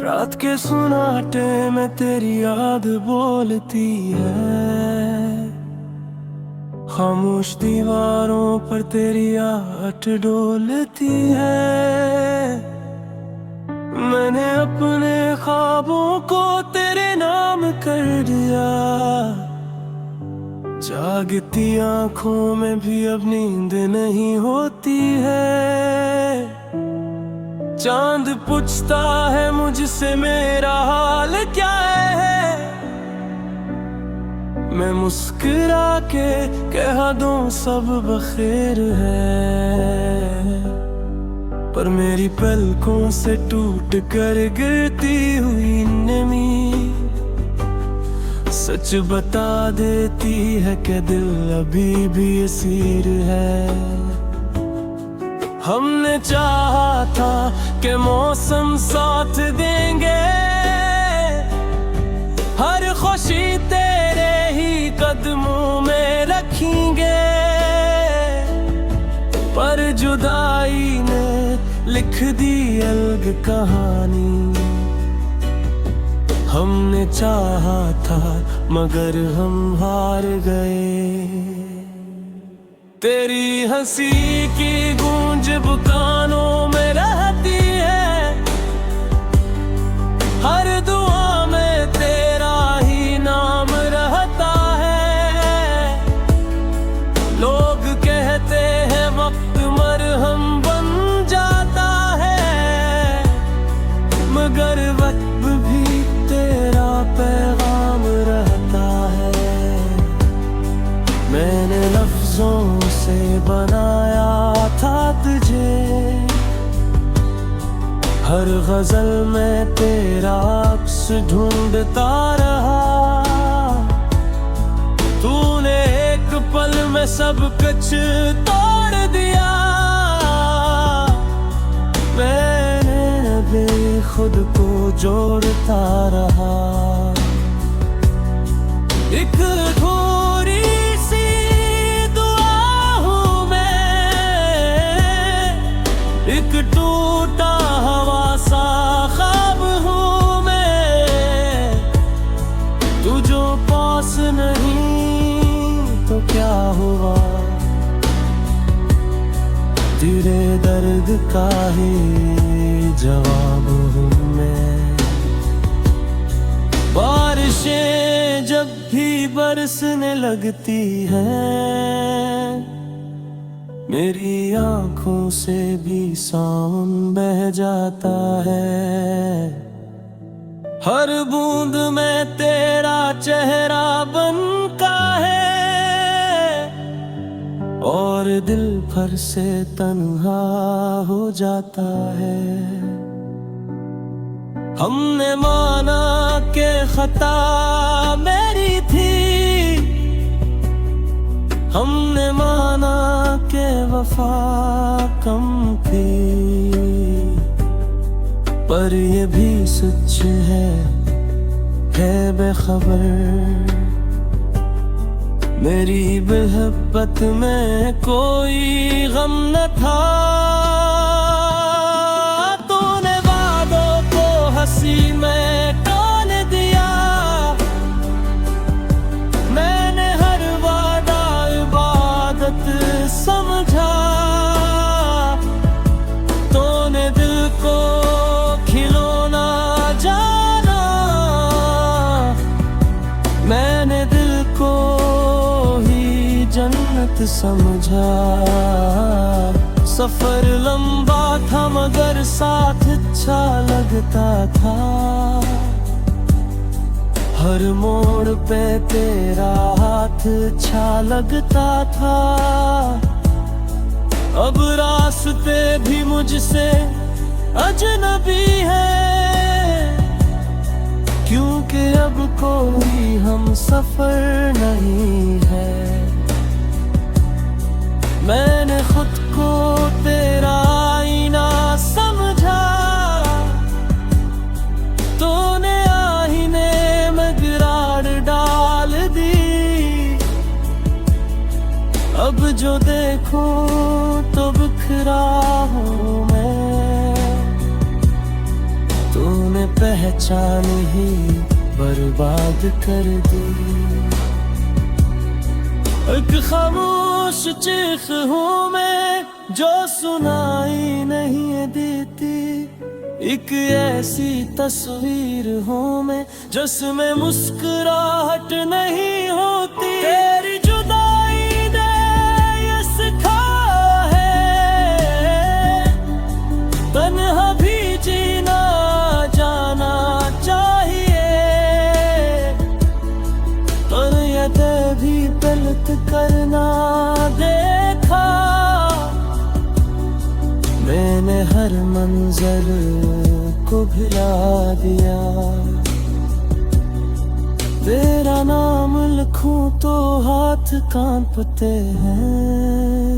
रात के सुनाटे में तेरी याद बोलती है, खामोश दीवारों पर तेरी आहट डोलती है। मैंने अपने ख्वाबों को तेरे नाम कर दिया, जागती आंखों में भी अब नींद नहीं होती है। चांद पूछता है मुझसे मेरा हाल क्या है, मैं मुस्कुरा के कह दूं सब बखैर है। पर मेरी पलकों से टूट कर गिरती हुई नमी सच बता देती है कि दिल अभी भी असीर है। हमने चाहा था कि मौसम साथ देंगे, हर खुशी तेरे ही कदमों में रखेंगे। पर जुदाई ने लिख दी अलग कहानी, हमने चाहा था मगर हम हार गए। तेरी हंसी की गूंज कानों में रहती है, हर दुआ में तेरा ही नाम रहता है। लोग कहते हैं वक्त मरहम बन जाता है, मगर वक्त भी तेरा पैगाम रहता है। मैंने लफ्जों से बनाया था तुझे, हर गजल में तेरा अक्स ढूंढता रहा। तूने एक पल में सब कुछ तोड़ दिया, मैंने भी खुद को जोड़ता रहा। एक थोड़ी सी दुआ हूँ मैं, एक टूटा हवा सा ख्वाब हूँ मैं। तू जो पास नहीं तो क्या हुआ, तेरे दर्द का ही जवाब हूँ मैं। बारिशें जब भी बरसने लगती हैं, मेरी आंखों से भी सावन बह जाता है। हर बूंद में तेरा चेहरा बनता है, और दिल भर से तन्हा हो जाता है। हमने माना कि खता मेरी थी, हमने माना कि वफा कम थी। पर ये भी सच है बेखबर, मेरी मोहब्बत में कोई गम न था। तूने वादों को हंसी में तोल दिया, मैंने हर वादा इबादत समझा। तूने दिल को खिलौना जाना, मैंने दिल को ही जन्नत समझा। सफर लंबा था मगर साथ अच्छा लगता था, हर मोड़ पे तेरा हाथ अच्छा लगता था। अब रास्ते भी मुझसे अजनबी है, क्योंकि अब कोई हम सफर नहीं है। मैंने खुद को तेरा आईना समझा, तूने आईने में गिरार डाल दी। अब जो देखूं तो बिखरा हूँ मैं, तूने पहचान ही बर्बाद कर दी। एक खामोश चीख हूँ मैं जो सुनाई नहीं देती, एक ऐसी तस्वीर हूँ मैं जिसमें मुस्कुराहट नहीं होती। तेरी जुदाई ने ये सिखाया है तन्हा भी जीना जाना चाहिए, पर ये भी गलत करना देखा मैंने, हर मंजर को भुला दिया। तेरा नाम लिखूं तो हाथ कांपते हैं,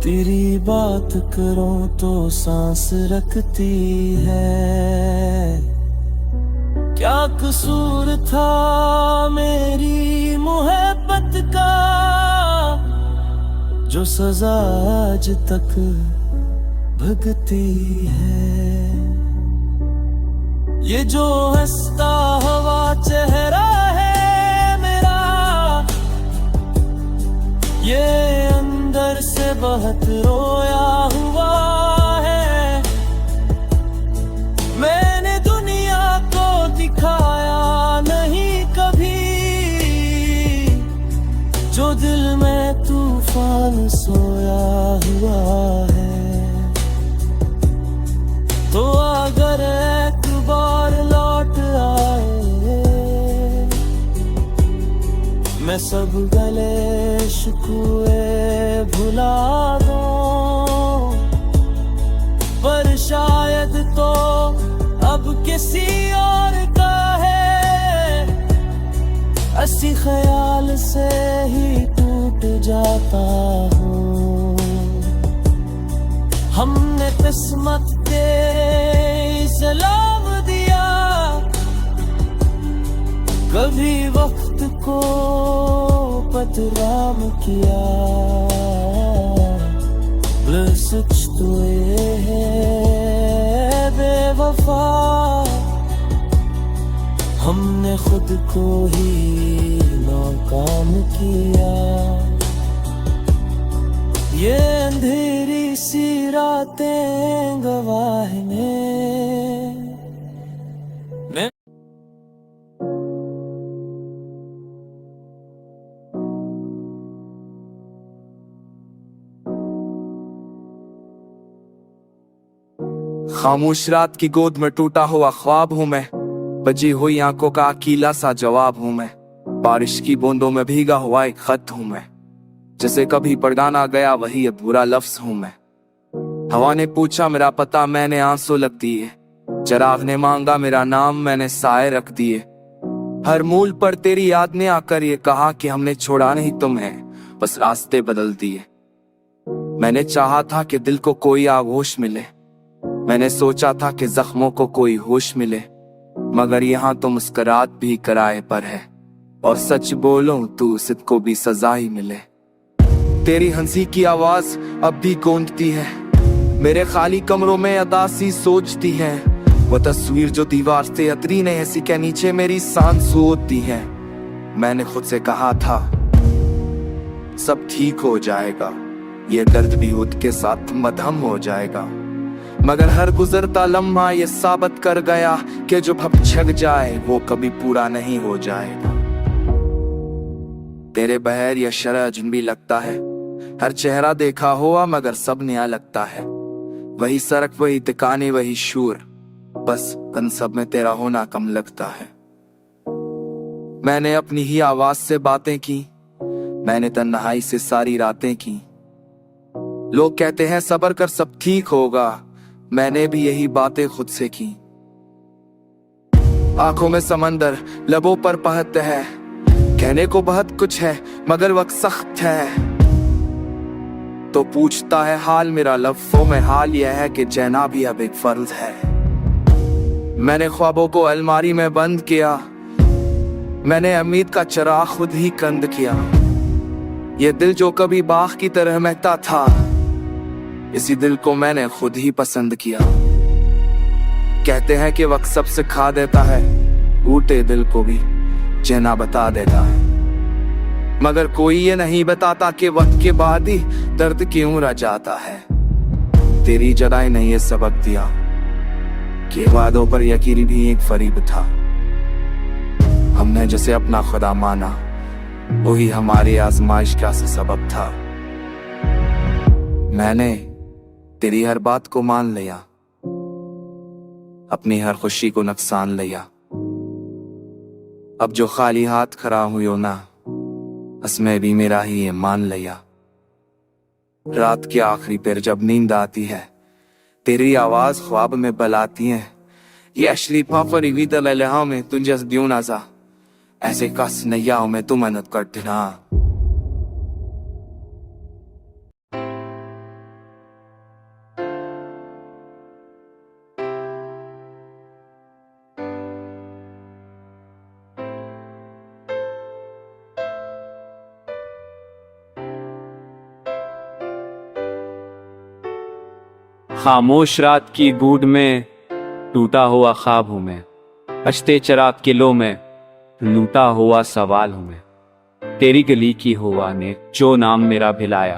तेरी बात करूं तो सांस रखती है। क्या कसूर था मेरी मोहब्बत का जो सजा आज तक भुगती है। ये जो हंसता हुआ चेहरा है मेरा, ये अंदर से बहुत रोया हुआ है। मैंने दुनिया को दिखाया नहीं कभी जो दिल में तूफान सोया हुआ है। तो अगर एक बार लौट आए मैं सब गले शिकवे भुला दूं, पर शायद तो अब किसी और का है, ऐसी ख्याल से ही टूट जाता हूँ। हमने किस्मत के सलाम दिया, कभी वक्त को बदनाम किया। सच तो ये है बेवफा, हमने खुद को ही नाकाम किया। ये अंधेरी सी रातें गवाह ने खामोश रात की गोद में टूटा हुआ ख्वाब हूँ मैं, बजी हुई आंखों का अकेला सा जवाब हूँ मैं। बारिश की बूंदों में भीगा हुआ एक खत हूँ मैं, जिसे कभी पढ़ा ना गया वही बुरा लफ्ज हूँ मैं। हवा ने पूछा मेरा पता, मैंने आंसू लग दिए। चिराग ने मांगा मेरा नाम, मैंने साए रख दिए। हर मूल पर तेरी याद ने आकर ये कहा कि हमने छोड़ा नहीं तुम्हें, बस रास्ते बदल दिए। मैंने चाहा था कि दिल को कोई आगोश मिले, मैंने सोचा था कि जख्मों को कोई होश मिले, मगर यहाँ तो मुस्कुराहट भी किराए पर है, और सच बोलूं तो उसको भी सजा ही मिले। तेरी हंसी की आवाज अब भी गूंजती है, मेरे खाली कमरों में अदासी सोचती है। वो तस्वीर जो दीवार से अतरी ने ऐसी के नीचे मेरी सांस होती है। मैंने खुद से कहा था सब ठीक हो जाएगा, ये दर्द भी उसके साथ मदहम हो जाएगा, मगर हर गुजरता लम्हा ये साबित कर गया कि जो भपछक जाए वो कभी पूरा नहीं हो जाएगा। तेरे बहर या शरह अजनबी लगता है, हर चेहरा देखा हुआ मगर सब नया लगता है। वही सड़क, वही तिकाने, वही शूर, बस इन सब में तेरा होना कम लगता है। मैंने अपनी ही आवाज से बातें की, मैंने तन्हाई से सारी रातें की। लोग कहते हैं सब्र कर सब ठीक होगा, मैंने भी यही बातें खुद से की। आंखों में समंदर, लबों पर पहत है, कहने को बहुत कुछ है मगर वक्त सख्त है। तो पूछता है हाल मेरा लफ्ज़ों में, हाल यह है कि जीना भी अब एक फर्ज है। मैंने ख्वाबों को अलमारी में बंद किया, मैंने उम्मीद का चिराग खुद ही कंद किया। ये दिल जो कभी बाग की तरह महकता था, इसी दिल को मैंने खुद ही पसंद किया। कहते हैं कि वक्त सब सिखा देता है, टूटे दिल को भी चैना बता देता है, मगर कोई ये नहीं बताता कि वक्त के बाद ही दर्द क्यों रह जाता है। तेरी जदाई ने ये सबक दिया कि वादों पर यकीन भी एक फरीब था। हमने जिसे अपना खुदा माना वही हमारी आजमाइश का सबब था। मैंने तेरी हर बात को मान लिया, अपनी हर खुशी को नुकसान लिया। अब जो खाली हाथ खड़ा हुई हो ना, उसमें भी मेरा ही ईमान लिया। रात के आखिरी पर जब नींद आती है, तेरी आवाज ख्वाब में बुलाती है, ये अशरीफा फरीवी दलहा में तुझे दियो नाजा, ऐसे कस नैयाओं में तू मदद कर देना। खामोश रात की गूढ़ में टूटा हुआ ख्वाब हूं मैं, अश्ते चराग किलो में लूटा हुआ सवाल हूं मैं। तेरी गली की हुआ ने जो नाम मेरा भिलाया,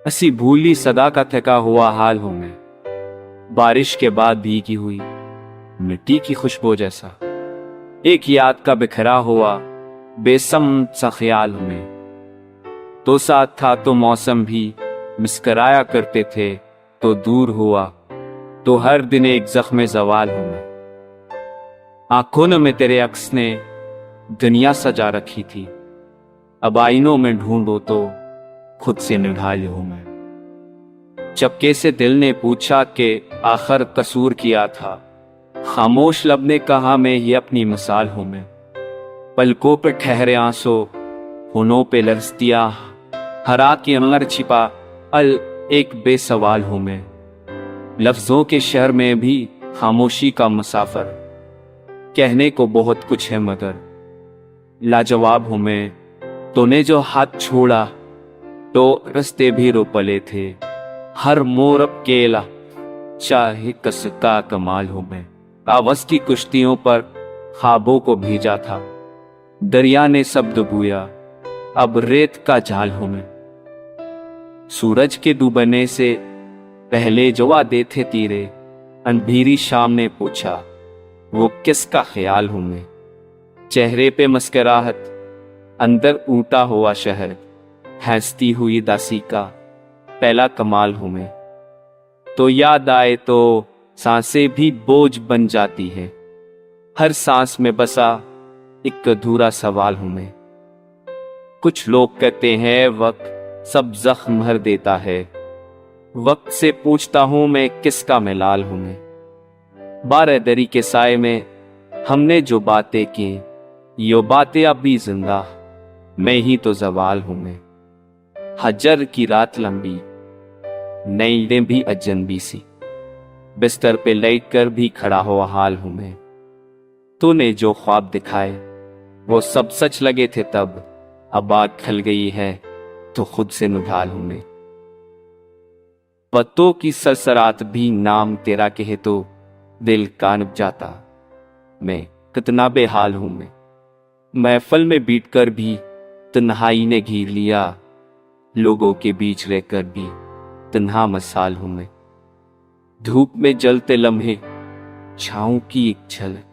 असी भूली सदा का थका हुआ हाल हूं मैं। बारिश के बाद भीगी हुई मिट्टी की खुशबू जैसा एक याद का बिखरा हुआ बेसम सा ख्याल हूं मैं। तो साथ था तो मौसम भी मुस्कराया करते थे, तो दूर हुआ तो हर दिन एक जख्म जवाल हूं मैं। आंखों में तेरे अक्स ने दुनिया सजा रखी थी, अब आईनों में ढूंढो तो खुद से निढाल हूं मैं। चपके से दिल ने पूछा कि आखिर कसूर किया था, खामोश लब ने कहा मैं ये अपनी मिसाल हूं मैं। पलकों पे ठहरे आंसू, होनों पे लरसतिया, हरा के अंदर छिपा अल एक बेसवाल हूं मैं। लफ्जों के शहर में भी खामोशी का मुसाफिर, कहने को बहुत कुछ है मगर लाजवाब हूं मैं। तूने जो हाथ छोड़ा तो रस्ते भी रोपले थे, हर मोड़ अब केला चाहे कसका कमाल हूं मैं। आवाज की कुश्तियों पर ख्वाबों को भेजा था, दरिया ने शब्द बुया अब रेत का जाल हूं मैं। सूरज के डूबने से पहले जो वादे थे तीरे, अंधेरी शाम ने पूछा वो किसका ख्याल हूं मैं। चेहरे पे मुस्कुराहट, अंदर ऊटा हुआ शहर, हंसती हुई दासी का पहला कमाल हूं मैं। तो याद आए तो सांसें भी बोझ बन जाती है, हर सांस में बसा एक अधूरा सवाल हूं मैं। कुछ लोग कहते हैं वक्त सब जख्म भर देता है, वक्त से पूछता हूं मैं किसका मैं लाल हूं मैं। बारहदरी के साए में हमने जो बातें की, यो बातें अब भी जिंदा, मैं ही तो जवाल हूं मैं। हजर की रात लंबी, नींदें भी अजनबी सी, बिस्तर पे लेट कर भी खड़ा हुआ हाल हूं मैं। तूने जो ख्वाब दिखाए वो सब सच लगे थे तब, अब आग खल गई है तो खुद से निढाल हूं मैं। पत्तों की सरसरात भी नाम तेरा कहे तो दिल कांप जाता, मैं कितना बेहाल हूं मैं। महफिल में बीतकर भी तन्हाई ने घेर लिया, लोगों के बीच रहकर भी तन्हा मसाल हूं मैं। धूप में जलते लम्हे छाँव की एक झलक,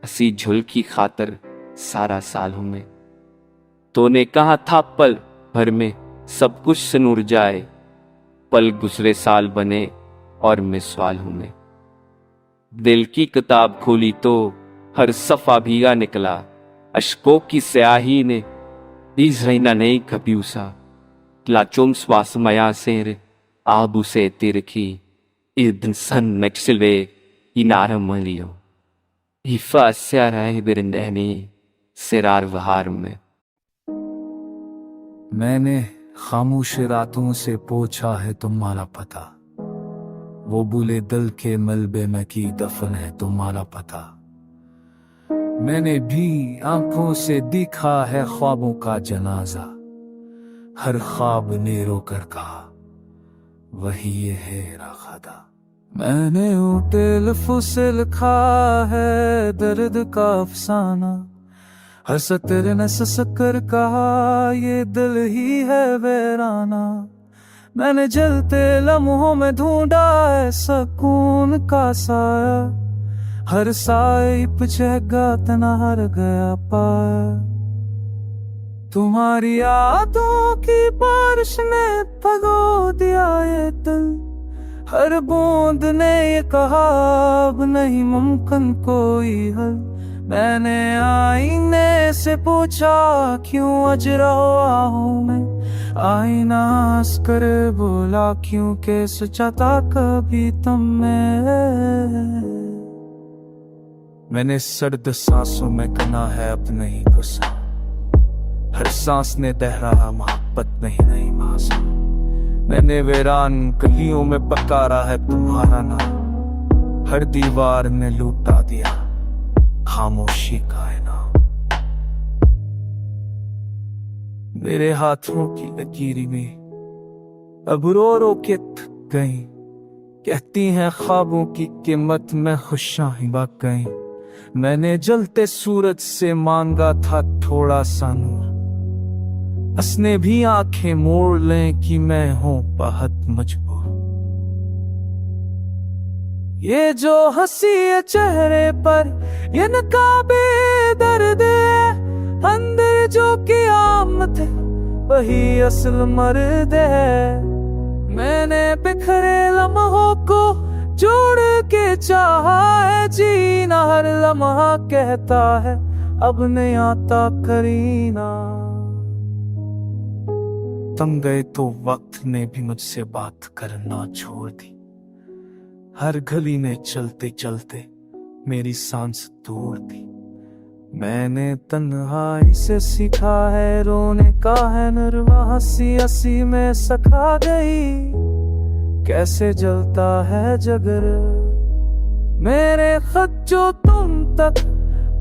हसी झुल की खातर सारा साल हूं मैं। तूने कहा था पल भर में सब कुछ सनूर जाए, पल गुजरे साल बने और मैं सवाल हूं मैं। दिल की किताब खोली तो हर सफा भीगा निकला, अशकों की स्याही ने इजरना नहीं कभी उसा। लाचुम श्वास मया सेर आबू से तिरखी इदन सन नक्सले इनारम मलियो हिफा स्याराय बिरंदहनी सिरार वहार में। मैंने खामोश रातों से पूछा है तुम्हारा पता, वो बुले दिल के मलबे में की दफन है तुम्हारा पता। मैंने भी आंखों से देखा है ख्वाबों का जनाजा, हर ख्वाब ने रोकर कहा वही ये है राखादा। मैंने ऊँटे लफ्ज़ों से लिखा है दर्द का अफसाना, हर सतर ने ससकर कहा ये दिल ही है वीराना। मैंने जलते लम्हों में ढूंढा है सुकून का साया, हर साए पचेगा तना हर गया पाया। तुम्हारी यादों की बारिश ने भगो दिया ये दिल, हर बूंद ने ये कहा अब नहीं मुमकिन कोई हल। मैंने आईने से पूछा क्यों अजरा हुआ हूँ मैं, आईना हंस कर बोला क्योंकि सोचा था कभी तुम में। मैंने सर्द सांसों में कना है अब नहीं गुस्सा, हर सांस ने दोहराया मोहब्बत नहीं नहीं मासा। मैंने वीरान गलियों में पकारा है तुम्हारा नाम, हर दीवार ने लूटा दिया खामोशी का इनाम। मेरे हाथों की लकीरी में अब रो रो के थक गई, कहती हैं ख्वाबों की कीमत में खुशां बक गई। मैंने जलते सूरज से मांगा था थोड़ा सा नूर, उसने भी आंखें मोड़ लें कि मैं हूं बहुत मजबूर। ये जो हंसी है चेहरे पर ये नकाबे दर्द है, अंदर जो क़यामत है वही असल मर्द है। मैंने बिखरे लम्हों को जोड़ के चाहा है जीना, हर लम्हा कहता है अब नहीं आता करीना। तुम गए तो वक्त ने भी मुझसे बात करना छोड़ दी, हर गली में चलते चलते मेरी सांस तोड़ दी। मैंने तन्हाई से सीखा है रोने का है नरवा, हंसी हंसी में सखा गई कैसे जलता है जगर। मेरे खत जो तुम तक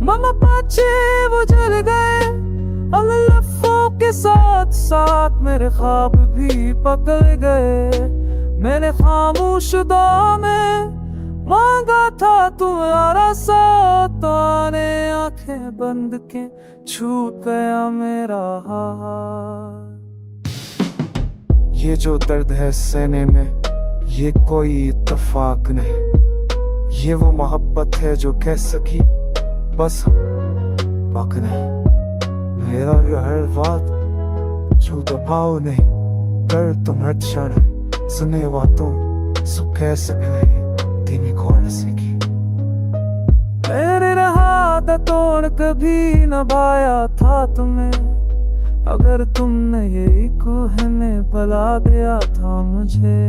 ममा पाचे वो जल गए, अब लफ्ज़ों के साथ साथ मेरे ख्वाब भी पकड़ गए। मैंने खामोश दुआ में मांगा था तुम्हारा साथ, आने आंखें बंद के छूट गया मेरा हाथ। ये जो दर्द है सहने में ये कोई इत्तेफाक नहीं, ये वो मोहब्बत है जो कह सकी बस पक नहीं। मेरा हर बात जो दबाव नहीं कर तुम हर क्षण सुने बातों सब कह सके धीमी खोल सीखी। मेरे रहा तोड़ कभी न भाया था तुम्हें, अगर तुमने यही कोह में भला दिया था मुझे।